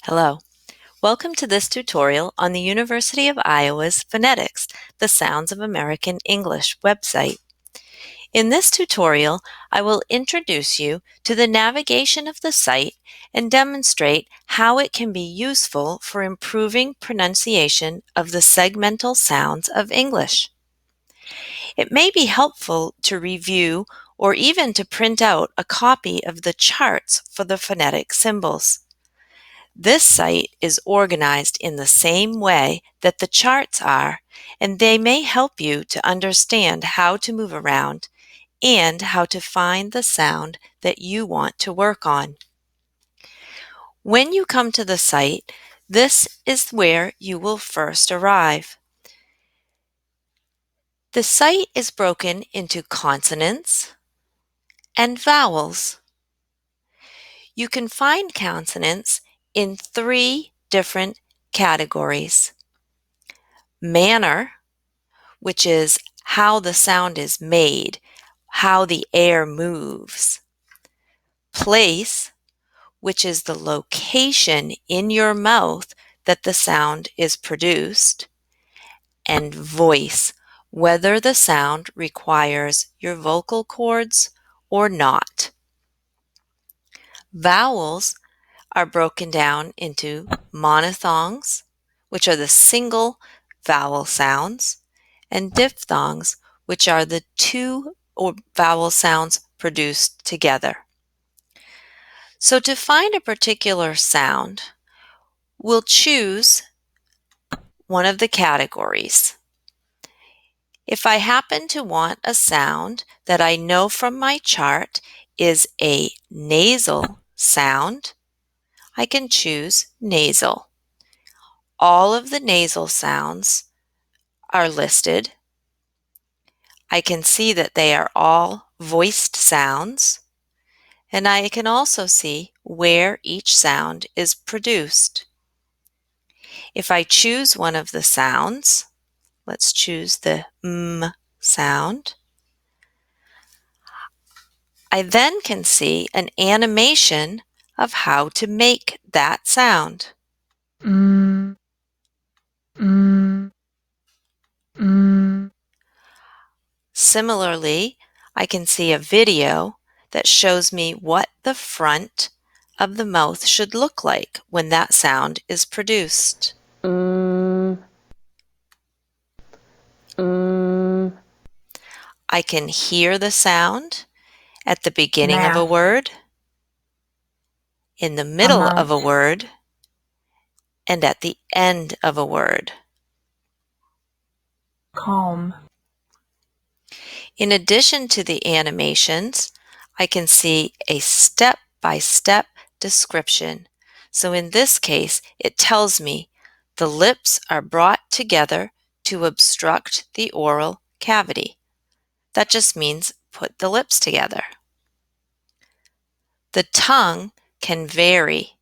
Hello. Welcome to this tutorial on the University of Iowa's Phonetics, the Sounds of American English website. In this tutorial, I will introduce you to the navigation of the site and demonstrate how it can be useful for improving pronunciation of the segmental sounds of English. It may be helpful to review or even to print out a copy of the charts for the phonetic symbols. This site is organized in the same way that the charts are, and they may help you to understand how to move around and how to find the sound that you want to work on. When you come to the site, this is where you will first arrive. The site is broken into consonants and vowels. You can find consonants in three different categories: manner, which is how the sound is made, how the air moves; place, which is the location in your mouth that the sound is produced; and voice, whether the sound requires your vocal cords or not. Vowels are broken down into monophthongs, which are the single vowel sounds, and diphthongs, which are the two vowel sounds produced together. So to find a particular sound, we'll choose one of the categories. If I happen to want a sound that I know from my chart is a nasal sound, I can choose nasal. All of the nasal sounds are listed. I can see that they are all voiced sounds, and I can also see where each sound is produced. If I choose one of the sounds, let's choose the M sound, I then can see an animation of how to make that sound. Mm, mm, mm. Similarly, I can see a video that shows me what the front of the mouth should look like when that sound is produced. Mm, mm. I can hear the sound at the beginning of a Math, word, in the middle of a amount, word, and at the end of a word. calm, In addition to the animations, I can see a step-by-step description. So in this case, it tells me the lips are brought together to obstruct the oral cavity. That just means put the lips together. The tongue can vary.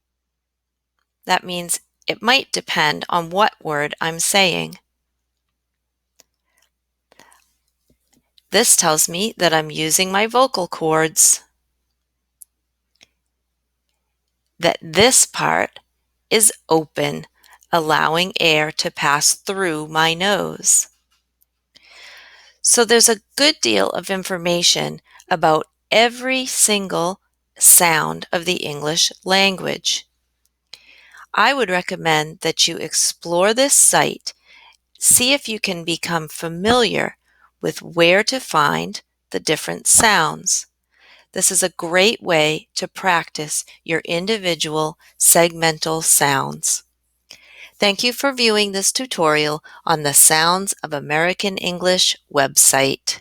That means it might depend on what word I'm saying. This tells me that I'm using my vocal cords, that this part is open, allowing air to pass through my nose. So there's a good deal of information about every single sound of the English language. I would recommend that you explore this site, see if you can become familiar with where to find the different sounds. This is a great way to practice your individual segmental sounds. Thank you for viewing this tutorial on the Sounds of American English website.